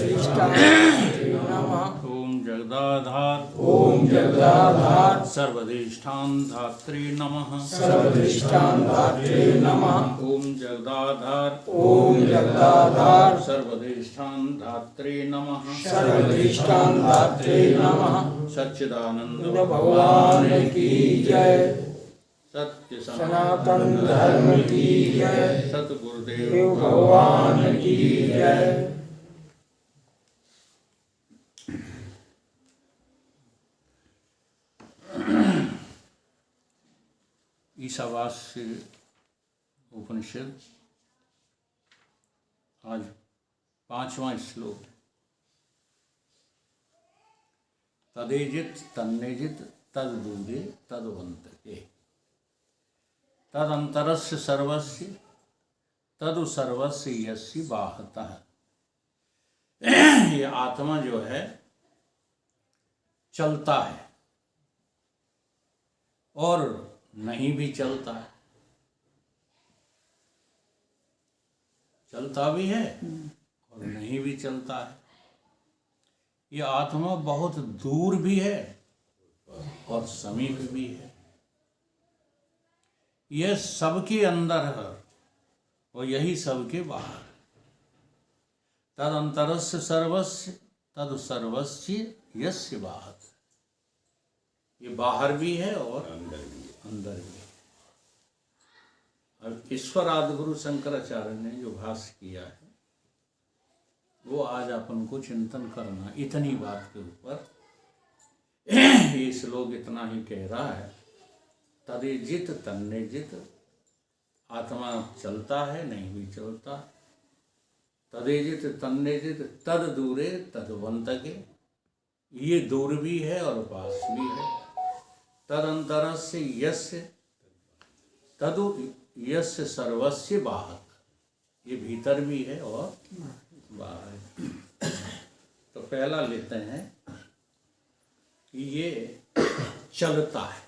सर्वधिष्ठान नमः। ओम जगदाधार ओम जगदाधार सर्वधिष्ठान धात्री नमः। सर्वधिष्ठान धात्रे नमः। ओम जगदाधार ओम जगदाधार सर्वधिष्ठान धात्री नमः। सर्वधिष्ठान धात्रे नमः। सच्चिदानंद भगवान की जय। सत्य सनातन धर्म की जय। सतगुरुदेव देव भगवान की जय। ईशावास्य उपनिषद आज 5वां श्लोक। तदेजित तन्नेजित तद्दूरे तद्वंतके तदंतरस्य सर्वस्य तदु सर्वस्य यस्य बाहतः। ये आत्मा जो है चलता है और नहीं भी चलता है, चलता भी है और नहीं भी चलता है। ये आत्मा बहुत दूर भी है और समीप भी है। यह सबके अंदर है और यही सबके बाहर। तद अंतरस्य सर्वस्य तद सर्वस्य यस्य बाहर। ये बाहर भी है और अंदर भी है। अब ईश्वर आदि गुरु शंकराचार्य ने जो भाष्य किया है वो आज अपन को चिंतन करना। इतनी बात के ऊपर ये श्लोक इतना ही कह रहा है। तदेजित तन्नेजित, आत्मा चलता है नहीं भी चलता। तदेजित तन्नेजित तद दूरे तद्वंतके, ये दूर भी है और पास भी है। तदंतरस्य यस्य तदु यस्य सर्वस्य बाहर, ये भीतर भी है और बाहर है। तो पहला लेते हैं कि ये चलता है।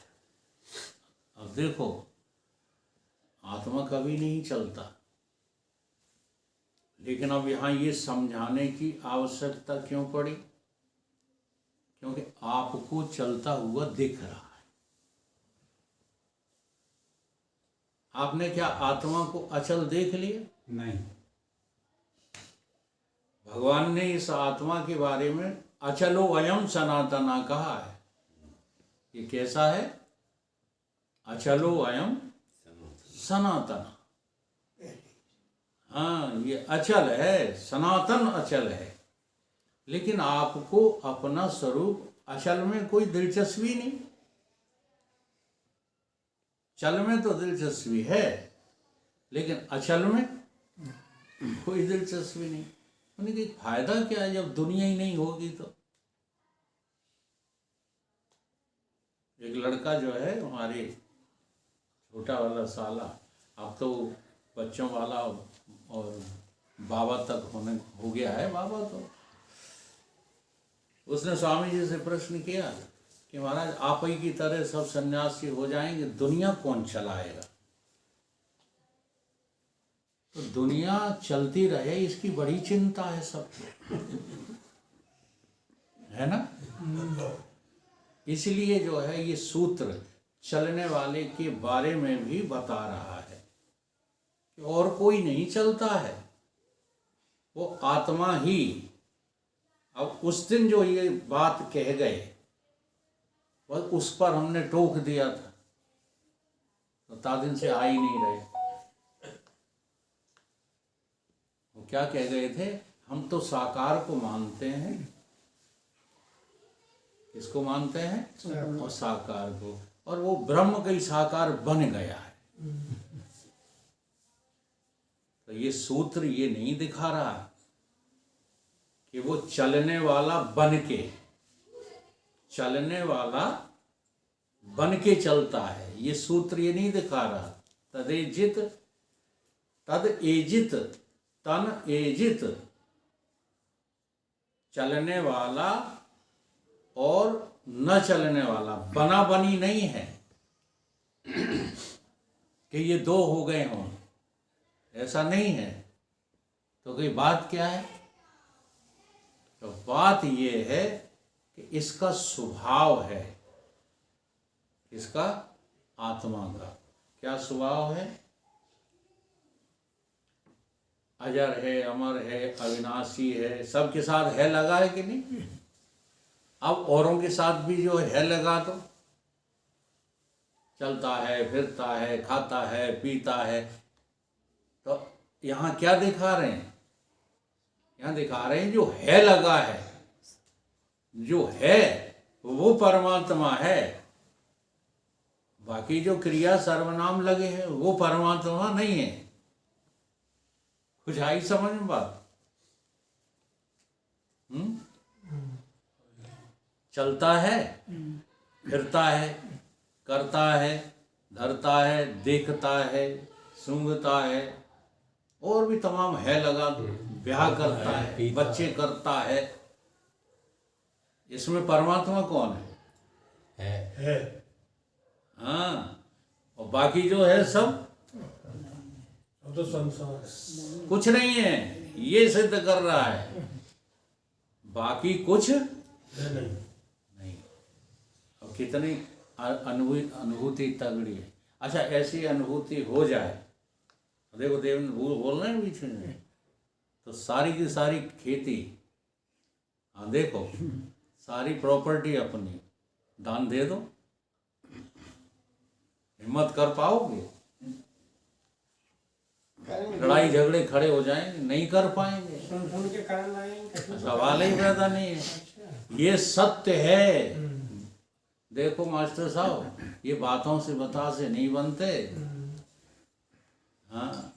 अब देखो, आत्मा कभी नहीं चलता, लेकिन अब यहाँ ये समझाने की आवश्यकता क्यों पड़ी? क्योंकि आपको चलता हुआ दिख रहा है। आपने क्या आत्मा को अचल देख लिया? नहीं। भगवान ने इस आत्मा के बारे में अचलो अयम सनातना कहा है। ये कैसा है? अचलो अयम सनातना। हाँ, ये अचल है, सनातन अचल है। लेकिन आपको अपना स्वरूप अचल में कोई दिलचस्पी नहीं। चल में तो दिलचस्पी है, लेकिन अचल में कोई दिलचस्पी नहीं। उन्हें कि फायदा क्या है जब दुनिया ही नहीं होगी? तो एक लड़का जो है हमारे छोटा वाला साला, अब तो बच्चों वाला और बाबा तक हो गया है बाबा, तो उसने स्वामी जी से प्रश्न किया कि महाराज आप ही की तरह सब सन्यासी हो जाएंगे, दुनिया कौन चलाएगा? तो दुनिया चलती रहे इसकी बड़ी चिंता है सबको, है ना? इसलिए जो है ये सूत्र चलने वाले के बारे में भी बता रहा है कि और कोई नहीं चलता है, वो आत्मा ही। अब उस दिन जो ये बात कह गए वह उस पर हमने टोक दिया था, तो तादिन से आ ही नहीं रहे। वो क्या कह गए थे? हम तो साकार को मानते हैं। किसको मानते हैं? और साकार को। और वो ब्रह्म का ही साकार बन गया है। तो ये सूत्र ये नहीं दिखा रहा कि वो चलने वाला बन के चलता है। ये सूत्र ये नहीं दिखा रहा। तदेजित तद एजित तन एजित, चलने वाला और न चलने वाला, बना बनी नहीं है कि ये दो हो गए हों, ऐसा नहीं है। तो कोई बात क्या है? तो बात ये है कि इसका स्वभाव है, इसका आत्मा का क्या स्वभाव है? अजर है, अमर है, अविनाशी है, सबके साथ है लगा है कि नहीं? अब औरों के साथ भी जो है लगा, तो चलता है, फिरता है, खाता है, पीता है। तो यहाँ क्या दिखा रहे हैं? यहाँ दिखा रहे हैं जो है लगा है, जो है वो परमात्मा है। बाकी जो क्रिया सर्वनाम लगे हैं वो परमात्मा नहीं है। कुछ आई समझ में बात? चलता है, फिरता है, करता है, धरता है, देखता है, सूंघता है, और भी तमाम है लगा दो, ब्याह करता है, बच्चे करता है। इसमें परमात्मा कौन है? हाँ, और बाकी जो है सब तो संसार कुछ नहीं है, ये सिद्ध कर रहा है। बाकी कुछ नहीं। अब कितनी अनुभूति तगड़ी है। अच्छा, ऐसी अनुभूति हो जाए, देखो देवेंद्र बोल रहे हैं बीच में, तो सारी की सारी खेती, हाँ देखो, सारी प्रॉपर्टी अपनी दान दे दो, हिम्मत कर पाओगे? लड़ाई झगड़े खड़े हो जाएंगे, नहीं कर पाएंगे, सुन के कारण आएंगे, सवाल ही पैदा नहीं है। ये सत्य है। देखो मास्टर साहब, ये बातों से बता से नहीं बनते। हाँ,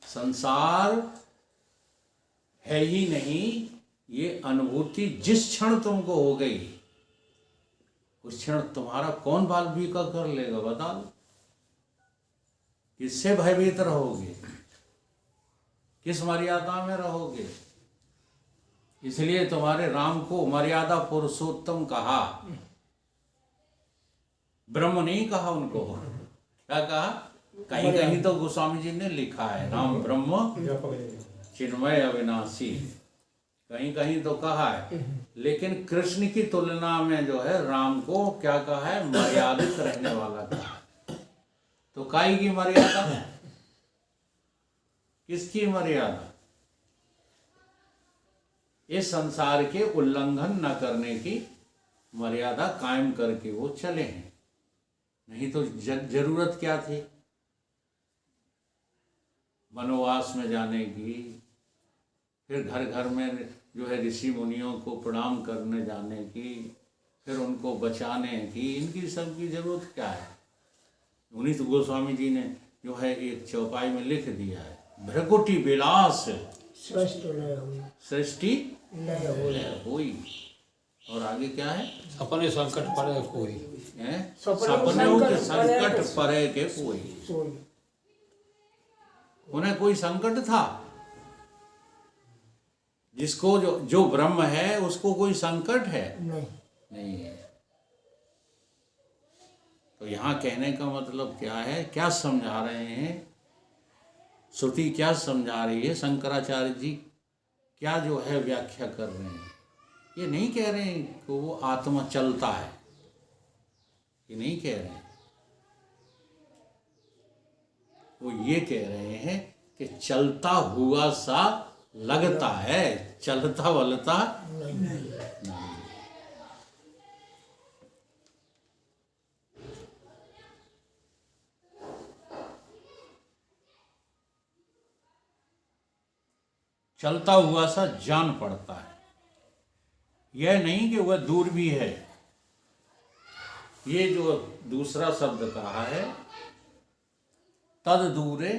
संसार है ही नहीं, ये अनुभूति जिस क्षण तुमको हो गई, उस क्षण तुम्हारा कौन बाल बीका कर लेगा? बता दो। किससे भयभीत रहोगे? किस मर्यादा में रहोगे? इसलिए तुम्हारे राम को मर्यादा पुरुषोत्तम कहा, ब्रह्म नहीं कहा उनको। क्या कहा? कहीं कहीं तो गोस्वामी जी ने लिखा है राम ब्रह्म चिन्मय अविनाशी, कहीं कहीं तो कहा है। लेकिन कृष्ण की तुलना में जो है राम को क्या कहा है? मर्यादित रहने वाला कहा। तो काई की मर्यादा? किसकी मर्यादा? इस संसार के उल्लंघन न करने की मर्यादा कायम करके वो चले हैं। नहीं तो जरूरत क्या थी वनवास में जाने की, फिर घर घर में जो है ऋषि मुनियों को प्रणाम करने जाने की, फिर उनको बचाने की? इनकी सबकी जरूरत क्या है? उन्हीं तो गोस्वामी जी ने जो है एक चौपाई में लिख दिया है, भ्रकुटी विलास सृष्टि लय हुई। और आगे क्या है? अपने संकट पड़े कोई, सपनों के संकट परे के कोई। उन्हें कोई संकट था? जिसको जो ब्रह्म है उसको कोई संकट है? नहीं है। तो यहाँ कहने का मतलब क्या है? क्या समझा रहे हैं? श्रुति क्या समझा रही है? शंकराचार्य जी क्या जो है व्याख्या कर रहे हैं? ये नहीं कह रहे हैं कि वो आत्मा चलता है, ये नहीं कह रहे हैं। वो ये कह रहे हैं कि चलता हुआ सा लगता है, चलता वलता नहीं। चलता हुआ सा जान पड़ता है। यह नहीं कि वह दूर भी है। ये जो दूसरा शब्द कहा है, तद दूरे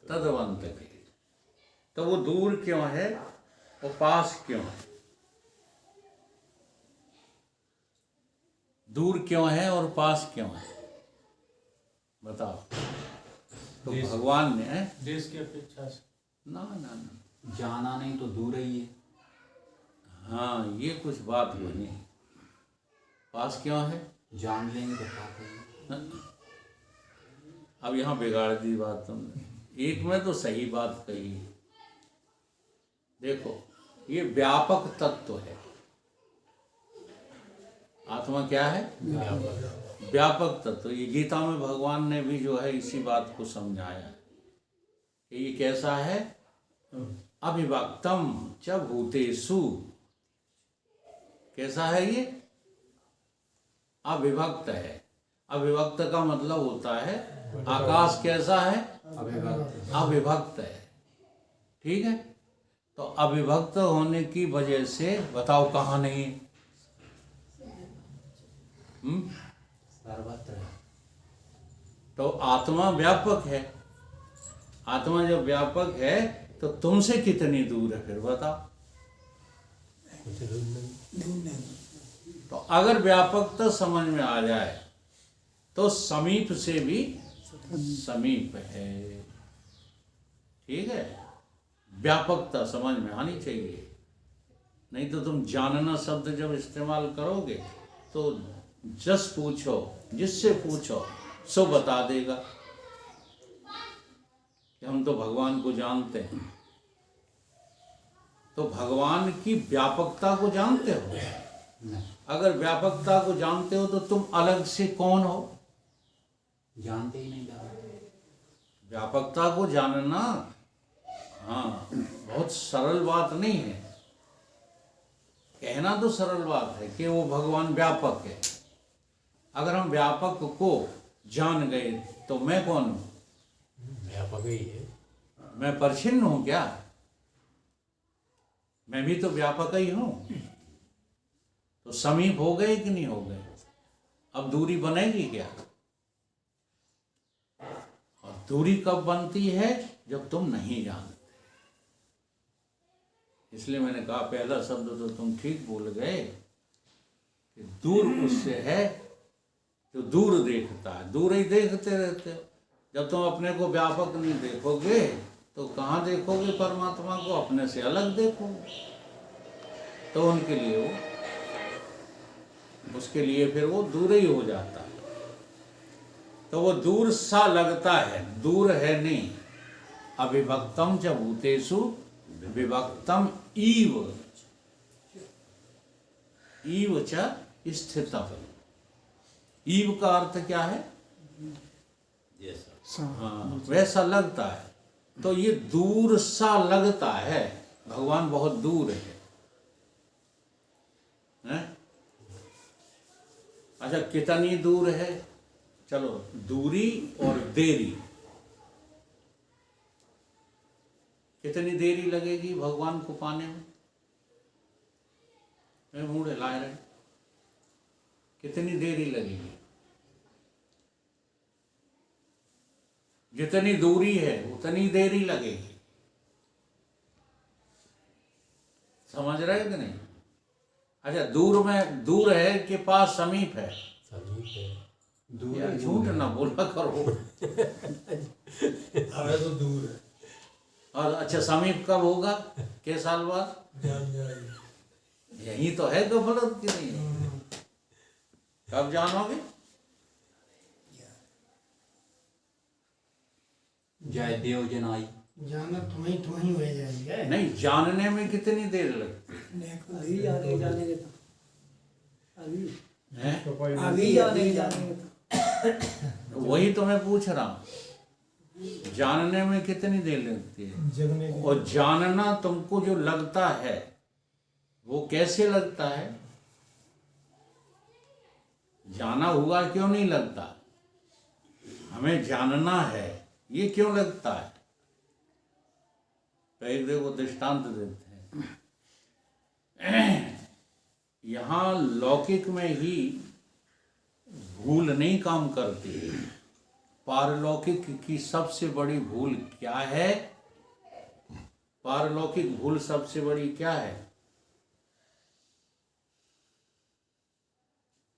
तदवंत के, तो वो दूर क्यों है और पास क्यों है? दूर क्यों है और पास क्यों है? बताओ। तो भगवान ने देश की अपेक्षा से ना ना ना जाना नहीं तो दूर ही है। हाँ, ये कुछ बात बनी। पास क्यों है? जान लेंगे तो पास है। अब यहाँ बिगाड़ दी बात तुमने। एक में तो सही बात कही, देखो ये व्यापक तत्व है। आत्मा क्या है? व्यापक तत्व। ये गीता में भगवान ने भी जो है इसी बात को समझाया है कि ये कैसा है? अविभक्तम च भूतेषु। कैसा है ये? अविभक्त है। अविभक्त का मतलब होता है आकाश कैसा है? अविभक्त है। ठीक है, तो अविभक्त होने की वजह से बताओ कहाँ नहीं है? सर्वत्र। तो आत्मा व्यापक है। आत्मा जब व्यापक है तो तुमसे कितनी दूर है फिर बताओ? तो अगर व्यापकता समझ में आ जाए तो समीप से भी समीप है। ठीक है, व्यापकता समझ में आनी चाहिए। नहीं तो तुम जानना शब्द जब इस्तेमाल करोगे तो जस पूछो, जिससे पूछो सो बता देगा कि हम तो भगवान को जानते हैं। तो भगवान की व्यापकता को जानते हो? नहीं, अगर व्यापकता को जानते हो तो तुम अलग से कौन हो? जानते ही नहीं जाते। व्यापकता को जानना हाँ बहुत सरल बात नहीं है। कहना तो सरल बात है कि वो भगवान व्यापक है। अगर हम व्यापक को जान गए तो मैं कौन हूँ? व्यापक ही है। मैं परिच्छिन्न हूँ क्या? मैं भी तो व्यापक ही हूँ। तो समीप हो गए कि नहीं हो गए? अब दूरी बनेगी क्या? और दूरी कब बनती है? जब तुम नहीं जानते। इसलिए मैंने कहा पहला शब्द तो तुम ठीक बोल गए कि दूर उससे है जो दूर देखता है। दूर ही देखते रहते हो। जब तुम अपने को व्यापक नहीं देखोगे तो कहाँ देखोगे परमात्मा को? अपने से अलग देखोगे। तो उनके लिए वो, उसके लिए फिर वो दूर ही हो जाता है। तो वो दूर सा लगता है, दूर है नहीं। अविभक्तम च भूतेषु विभक्तम ईव ईव च स्थितम्। ईव का अर्थ क्या है? हाँ, वैसा लगता है। तो ये दूर सा लगता है। भगवान बहुत दूर है? अच्छा, कितनी दूर है? चलो, दूरी और देरी, कितनी देरी लगेगी भगवान को पाने में? मुंह हिलाए रहे, कितनी देरी लगेगी? जितनी दूरी है उतनी देरी लगेगी। समझ रहे कि नहीं? अच्छा, दूर में दूर है कि पास समीप है? समीप है। यार झूठ ना बोला करो। हमें तो दूर है। और अच्छा, समीप कब होगा? के साल बाद? जान जाएगी। यही तो है गफलत की नहीं। कब जानोगे? जय देव जनाई। जाना तुम्हें हो जाएगी। नहीं, जानने में कितनी देर लगती अभी जाने जानेंगे तो है? अभी जानेंगे तो वही तो मैं पूछ रहा हूँ, जानने में कितनी देर लगती है? जगने की। और जानना तुमको जो लगता है वो कैसे लगता है? जाना हुआ क्यों नहीं लगता? हमें जानना है ये क्यों लगता है? तो एक देखो दृष्टांत देते हैं। यहाँ लौकिक में ही भूल नहीं काम करती। पारलौकिक की सबसे बड़ी भूल क्या है? पारलौकिक भूल सबसे बड़ी क्या है?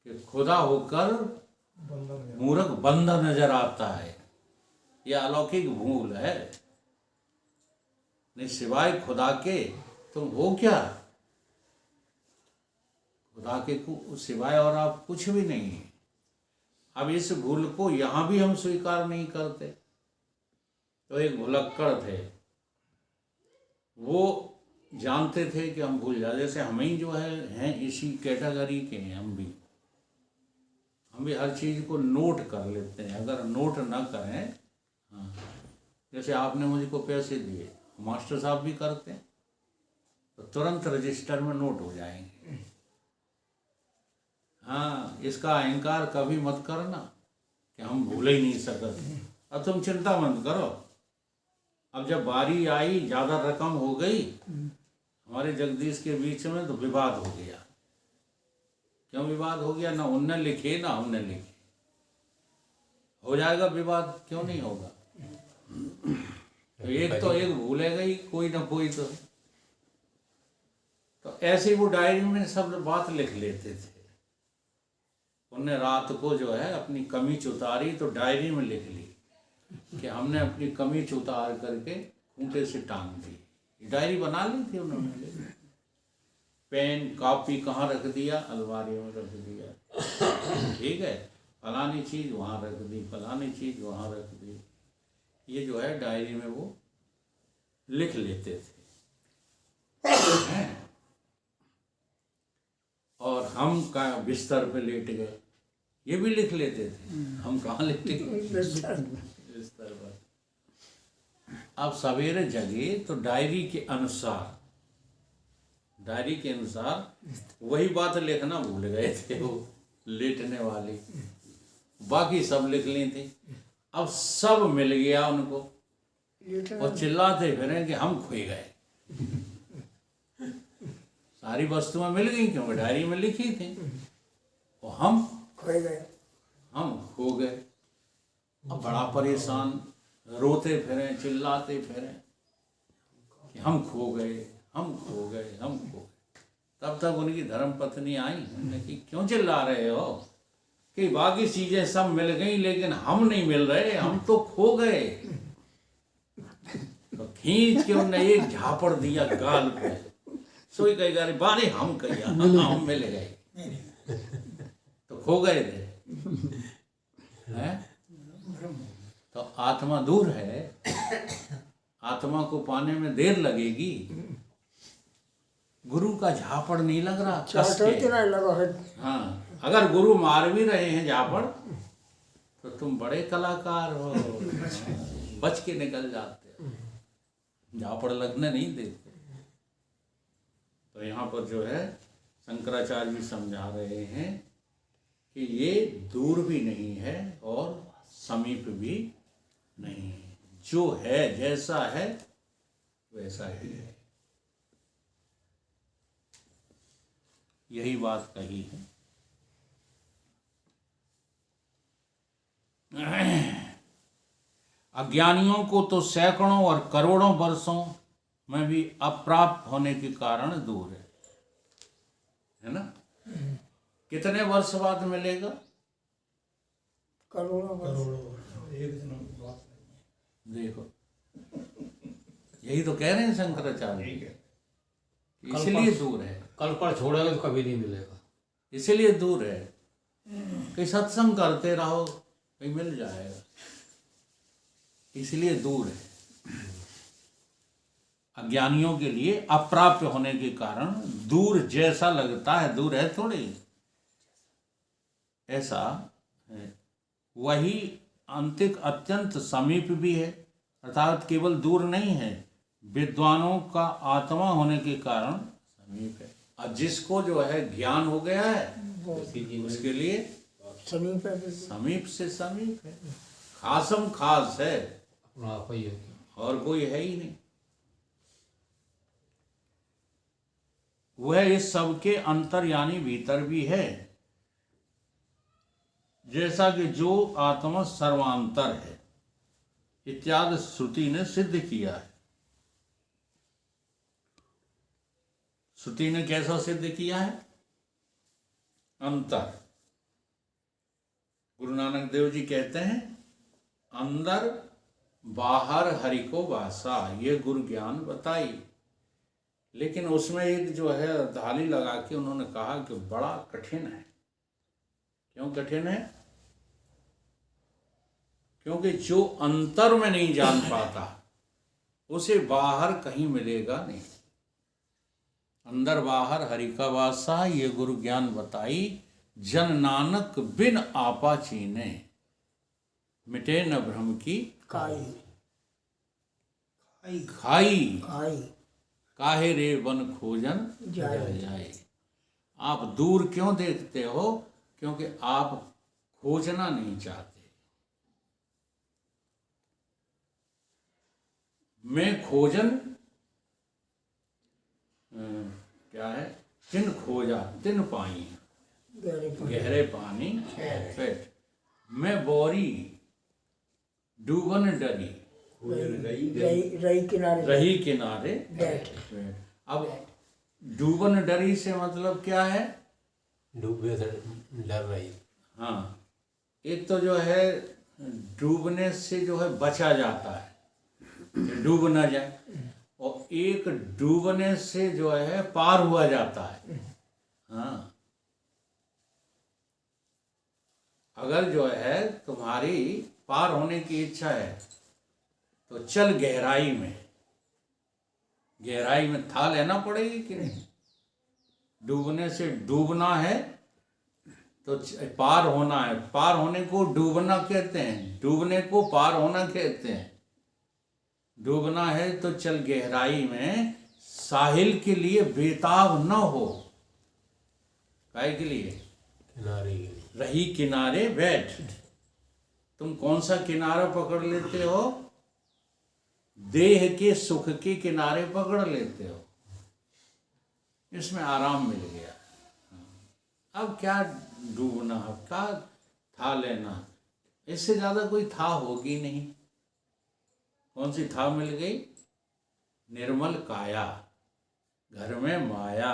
कि खुदा होकर मूर्ख बंधा नजर आता है। यह अलौकिक भूल है। नहीं, सिवाय खुदा के तुम हो क्या? खुदा के सिवाय और आप कुछ भी नहीं है। अब इस भूल को यहां भी हम स्वीकार नहीं करते। तो एक भुलक्कड़ थे, वो जानते थे कि हम भूल जाए। जैसे हम ही जो है हैं इसी कैटेगरी के हैं, हम भी हर चीज़ को नोट कर लेते हैं। अगर नोट ना करें, हाँ, जैसे आपने मुझको पैसे दिए, मास्टर साहब भी करते हैं, तो तुरंत रजिस्टर में नोट हो जाएंगे। हाँ, इसका अहंकार कभी मत करना कि हम भूल ही नहीं सकते। अब तुम चिंता मत करो। अब जब बारी आई, ज़्यादा रकम हो गई हमारे जगदीश के बीच में, तो विवाद हो गया। क्यों विवाद हो गया? ना उनने लिखे ना हमने लिखे। हो जाएगा विवाद, क्यों नहीं होगा? तो एक भूलेगा ही कोई ना कोई। तो ऐसे वो डायरी में सब बात लिख लेते थे। उनने रात को जो है अपनी कमीज उतारी तो डायरी में लिख ली कि हमने अपनी कमीज उतार करके खूंटे से टांग दी। डायरी बना ली थी उन्होंने। पेन कॉपी कहाँ रख दिया? अलमारी में रख दिया। ठीक है, फलानी चीज़ वहाँ रख दी, फलानी चीज़ वहाँ रख दी। ये जो है डायरी में वो लिख लेते थे। और हम का बिस्तर पे लेट गए, ये भी लिख लेते थे। हम कहाँ लेटे? बिस्तर पर। अब सवेरे जगे तो डायरी के अनुसार वही बात लिखना भूल गए थे वो लेटने वाली, बाकी सब लिख ली थी। अब सब मिल गया उनको और चिल्लाते फिरे कि हम खोए गए। सारी वस्तुएं मिल गई क्योंकि डायरी में लिखी थी, और हम खो गए। अब बड़ा परेशान, रोते फिरे, चिल्लाते फिरे कि हम खो गए। तब तक उनकी धर्म पत्नी आई। उन्होंने कि क्यों चिल्ला रहे हो कि बाकी चीजें सब मिल गई लेकिन हम नहीं मिल रहे, हम तो खो गए। तो खींच के उन्होंने एक झापड़ दिया गाल पे। सोई कही गाली बारे हम कहिया हम मिल गए, तो खो गए थे। हैं? तो आत्मा दूर है, आत्मा को पाने में देर लगेगी। गुरु का झापड़ नहीं लग रहा, कस के। हाँ, अगर गुरु मार भी रहे हैं झापड़ तो तुम बड़े कलाकार हो, बच के निकल जाते हो, झापड़ लगने नहीं देते। तो यहाँ पर जो है शंकराचार्य भी समझा रहे हैं कि ये दूर भी नहीं है और समीप भी नहीं है। जो है, जैसा है वैसा ही है। यही बात कही है। अज्ञानियों को तो सैकड़ों और करोड़ों वर्षों में भी अप्राप्त होने के कारण दूर है ना? कितने वर्ष बाद मिलेगा? करोड़ों एक दिन की बात नहीं है। देखो, यही तो कह रहे हैं शंकराचार्य, इसलिए दूर है। कल पर छोड़ेगा तो कभी नहीं मिलेगा, इसलिए दूर है। कि सत्संग करते रहो, कहीं मिल जाएगा, इसलिए दूर है। अज्ञानियों के लिए अप्राप्य होने के कारण दूर जैसा लगता है, दूर है थोड़ी, ऐसा है। वही अंतिक अत्यंत समीप भी है, अर्थात केवल दूर नहीं है, विद्वानों का आत्मा होने के कारण समीप है। और जिसको जो है ज्ञान हो गया है उसके लिए समीप से समीप है, खासम खास है, अपना आप ही है। और कोई है ही नहीं। वह इस सबके अंतर यानी भीतर भी है, जैसा कि जो आत्मा सर्वांतर है इत्यादि श्रुति ने सिद्ध किया है। श्रुति ने कैसा सिद्ध किया है? अंतर। गुरु नानक देव जी कहते हैं अंदर बाहर हरि को वासा, ये गुरु ज्ञान बताई। लेकिन उसमें एक जो है धाली लगा के उन्होंने कहा कि बड़ा कठिन है। क्यों कठिन है? क्योंकि जो अंतर में नहीं जान पाता उसे बाहर कहीं मिलेगा नहीं। अंदर बाहर हरि का वासा, ये गुरु ज्ञान बताई, जन नानक बिन आपा चीने, मिटे न भ्रम की काई खाई, काई काहे रे वन खोजन जाए। जाए। आप दूर क्यों देखते हो? क्योंकि आप खोजना नहीं चाहते। मैं खोजन क्या है? तिन खोजा तिन पाई, गहरे पानी फेट। मैं बोरी डूबन डरी, रही किनारे रही किनारे बैठ। अब डूबन डरी से मतलब क्या है? डूबे से डर रही। हाँ, एक तो जो है डूबने से जो है बचा जाता है कि डूब ना जाए, और एक डूबने से जो है पार हुआ जाता है। हाँ, अगर जो है तुम्हारी पार होने की इच्छा है तो चल गहराई में। गहराई में था लेना पड़ेगी कि नहीं? डूबने से डूबना है तो पार होना है। पार होने को डूबना कहते हैं, डूबने को पार होना कहते हैं। डूबना है तो चल गहराई में, साहिल के लिए बेताब न हो। काहे के लिए? किनारे के लिए। रही किनारे बैठ। तुम कौन सा किनारा पकड़ लेते हो? देह के सुख के किनारे पकड़ लेते हो। इसमें आराम मिल गया। अब क्या डूबना, अब क्या था लेना? इससे ज्यादा कोई था होगी नहीं। कौन सी था मिल गई? निर्मल काया, घर में माया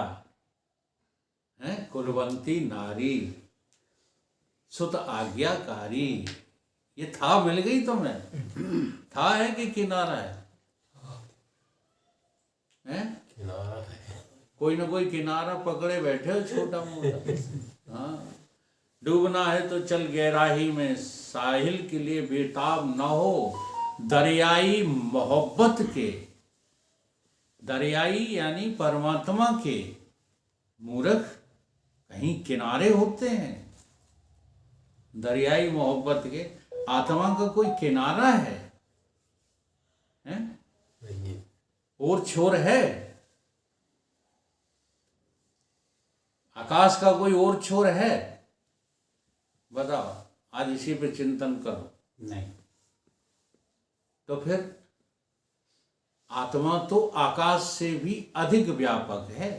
है, कुलवंती नारी, सुत आज्ञाकारी। ये था मिल गई तुम्हें। था है कि किनारा है? किनारा है। कोई ना कोई किनारा पकड़े बैठे हो छोटा मोटा। हाँ, डूबना है तो चल गहराई में, साहिल के लिए बेताब न हो। दरियाई मोहब्बत के, दरियाई यानी परमात्मा के मूर्ख कहीं किनारे होते हैं। दरियाई मोहब्बत के, आत्मा का कोई किनारा है? नहीं है। और छोर है? आकाश का कोई और छोर है? बताओ, आज इसी पे चिंतन करो। नहीं। तो फिर आत्मा तो आकाश से भी अधिक व्यापक है।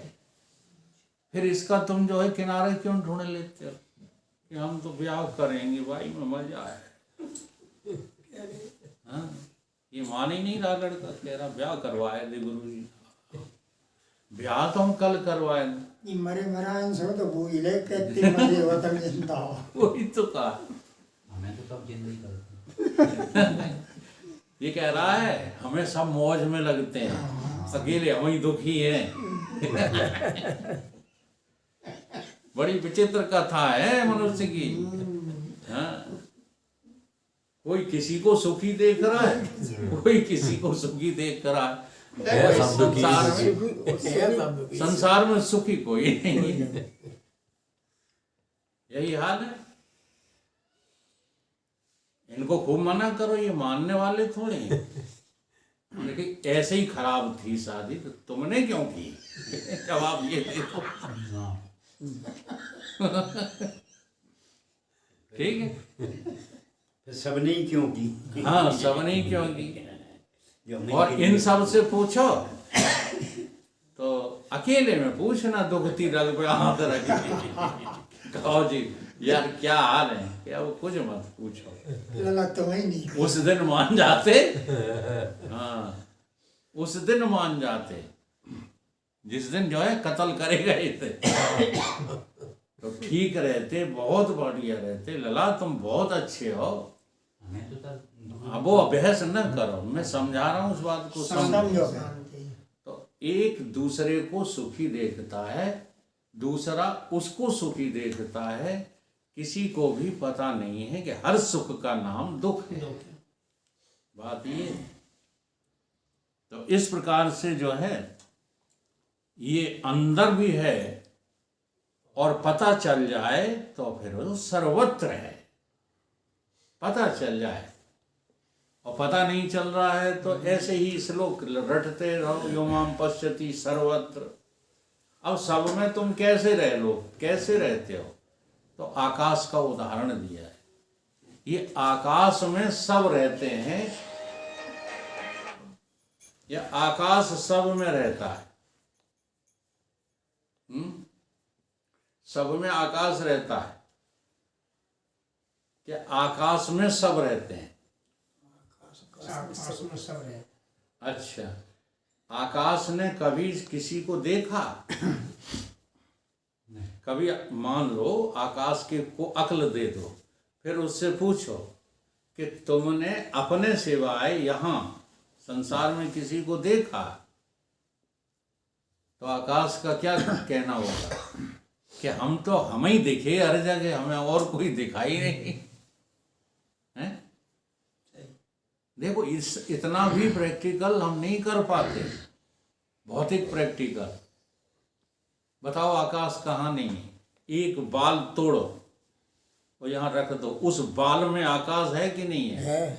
फिर इसका तुम जो है किनारा क्यों ढूंढ लेते हो कि हम तो ब्याह करेंगे भाई, में मजा है। हाँ, ये मान ही नहीं रहा लड़का, कह रहा ब्याह करवाए दे गुरुजी। ब्याह तो हम कल करवाए दे। मरे मरान सो तो भूल ले कहती मरे वतन जिंदा हो। वही तो कहा। हमें तो तब जिंदगी करते। ये कह रहा है हमें सब मौज में लगते हैं, अकेले हम ही दुखी हैं। बड़ी विचित्र कथा है मनुष्य की। हाँ, कोई किसी को सुखी देख रहा है, कोई किसी को सुखी देख रहा है। संसार में सुखी कोई नहीं है। यही हाल है। इनको खूब मना करो, ये मानने वाले थोड़े हैं। लेकिन ऐसे ही खराब थी शादी तो तुमने क्यों की? जवाब ये दे दो। ठीक है, सबने ही क्यों की? हाँ, सबने ही क्यों की। और इन सब से पूछो तो अकेले में पूछना, दुखती रग पे हाथ रख के कहो जी यार क्या हाल है, क्या वो कुछ मत पूछो। लला तो वही नहीं। उस दिन मान जाते। हाँ, उस दिन मान जाते जिस दिन जो है कत्ल करे गए थे। तो ठीक रहते, बहुत बढ़िया रहते। लला तुम बहुत अच्छे हो। हमें तो तब अब वो अभ्यास न करो, मैं समझा रहा हूँ उस बात को समझो। तो एक दूसरे को सुखी देखता है, दूसरा उसको सुखी देखता है। किसी को भी पता नहीं है कि हर सुख का नाम दुख है। बात ये। तो इस प्रकार से जो है ये अंदर भी है और पता चल जाए तो फिर वो सर्वत्र है। पता चल जाए और पता नहीं चल रहा है तो ऐसे ही श्लोक रटते रहो, यो माम पश्यति सर्वत्र। अब सब में तुम कैसे रह लो, कैसे रहते हो? तो आकाश का उदाहरण दिया है। ये आकाश में सब रहते हैं, ये आकाश सब में रहता है। सब में आकाश रहता है कि आकाश में सब रहते हैं। आकाश में सब है। अच्छा, आकाश ने कभी किसी को देखा? कभी मान लो आकाश के को अक्ल दे दो, फिर उससे पूछो कि तुमने अपने सिवाय यहाँ संसार में किसी को देखा? तो आकाश का क्या कहना होगा कि हम तो हम ही दिखे हर जगह, हमें और कोई दिखाई नहीं है। देखो इतना भी प्रैक्टिकल हम नहीं कर पाते, भौतिक प्रैक्टिकल। बताओ आकाश कहाँ नहीं है? एक बाल तोड़ो और यहाँ रख दो, उस बाल में आकाश है कि नहीं है?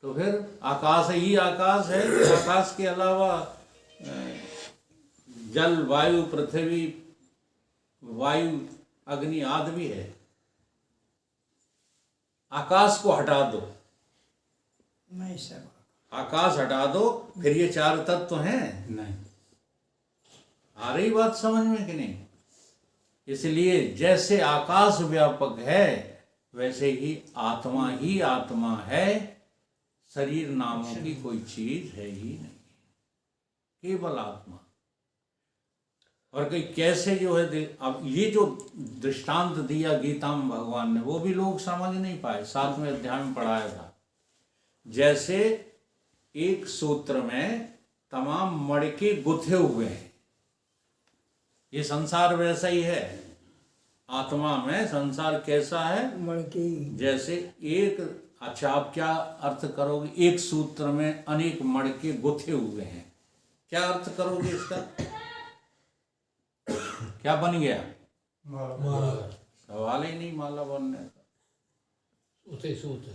तो फिर आकाश ही आकाश है। आकाश के अलावा जल, वायु, पृथ्वी, वायु, अग्नि आदि भी है। आकाश को हटा दो, नहीं सब आकाश हटा दो, फिर ये चार तत्व हैं? नहीं। आ रही बात समझ में कि नहीं? इसलिए जैसे आकाश व्यापक है वैसे ही आत्मा है। शरीर नामों की कोई चीज है ही नहीं, केवल आत्मा। और कई कैसे जो है, अब ये जो दृष्टांत दिया गीता में भगवान ने, वो भी लोग समझ नहीं पाए। 7वें अध्याय में पढ़ाया था, जैसे एक सूत्र में तमाम मड़के गुथे हुए हैं। ये संसार वैसा ही है। आत्मा में संसार कैसा है? मड़की जैसे एक, अच्छा आप क्या अर्थ करोगे? एक सूत्र में अनेक मड़के गुथे हुए हैं, क्या अर्थ करोगे इसका? क्या बन गया? सवाल ही नहीं माला बनने का।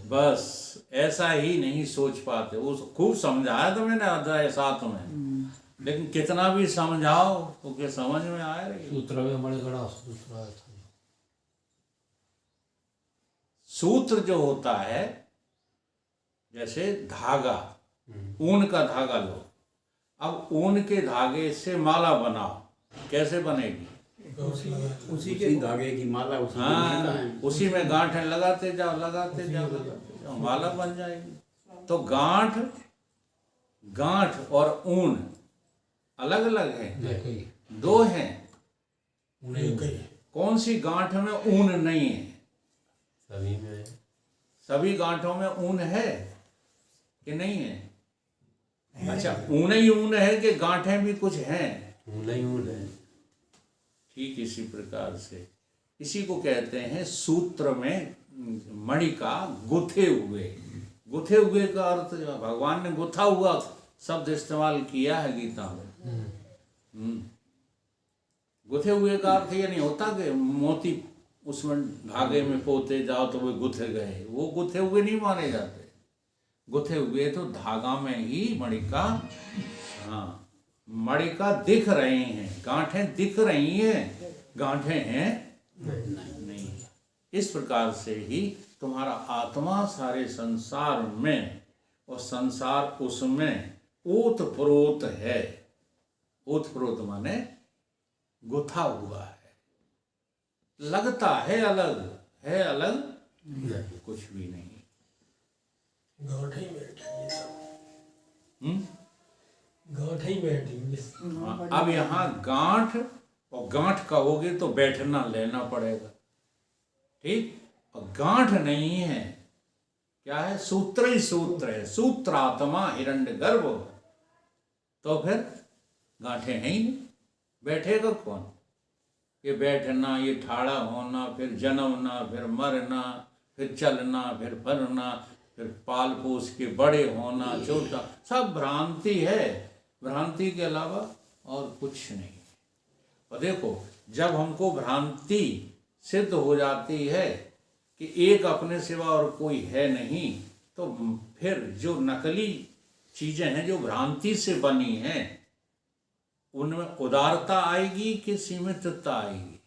बस ऐसा ही नहीं सोच पाते। वो खूब समझाया तो मैंने अध्याय 7 में, लेकिन कितना भी समझाओ तो क्या समझ में आए रही? सूत्र में बड़े बड़ा सूत्र आया था। सूत्र जो होता है, जैसे धागा, ऊन का धागा लो, अब ऊन के धागे से माला बनाओ, कैसे बनेगी? उसी धागे की माला उसी में रहता है। उसी में गांठें लगाते जाओ, लगाते जाओ, माला बन जाएगी। तो गांठ और ऊन अलग अलग है, दो हैं। कौन सी गांठ में ऊन नहीं है? सभी में। सभी गांठों में ऊन है कि नहीं है? अच्छा, ऊन ही ऊन है कि गांठें भी कुछ हैं? ऊन ही ऊन है। ठीक इसी प्रकार से इसी को कहते हैं सूत्र में मणि का गुथे हुए। गुथे हुए का अर्थ भगवान ने गुथा हुआ शब्द इस्तेमाल किया है गीता में। गुथे हुए का अर्थ ये नहीं होता कि मोती उसमें धागे में पोते जाओ तो वे गुथे गए, वो गुथे हुए नहीं माने जाते। गुथे हुए तो धागा में ही मणि का, हाँ, मणि का दिख रहे हैं, गांठें दिख रही हैं, गांठें हैं नहीं। इस प्रकार से ही तुम्हारा आत्मा सारे संसार में और संसार उसमें ओतप्रोत है। ओतप्रोत माने गुथा हुआ है, लगता है अलग, है अलग नहीं। कुछ भी नहीं। गांठ ही बैठेंगे सब। हम्म? गांठ ही बैठेंगे। हाँ, अब यहाँ गांठ और गांठ कहोगे तो बैठना लेना पड़ेगा, ठीक? और गांठ नहीं है, क्या है? सूत्र ही सूत्र है। सूत्र आत्मा हिरण्यगर्भ, तो फिर गांठें हैं ही नहीं, बैठेगा कौन? ये बैठना, ये ठाड़ा होना, फिर जन्मना, फिर मरना, फिर चलना, फिर फरना, फिर पाल पोस के बड़े होना, छोटा, सब भ्रांति है। भ्रांति के अलावा और कुछ नहीं। और देखो, जब हमको भ्रांति सिद्ध हो जाती है कि एक अपने सिवा और कोई है नहीं, तो फिर जो नकली चीजें हैं जो भ्रांति से बनी हैं, उनमें उदारता आएगी कि सीमितता आएगी?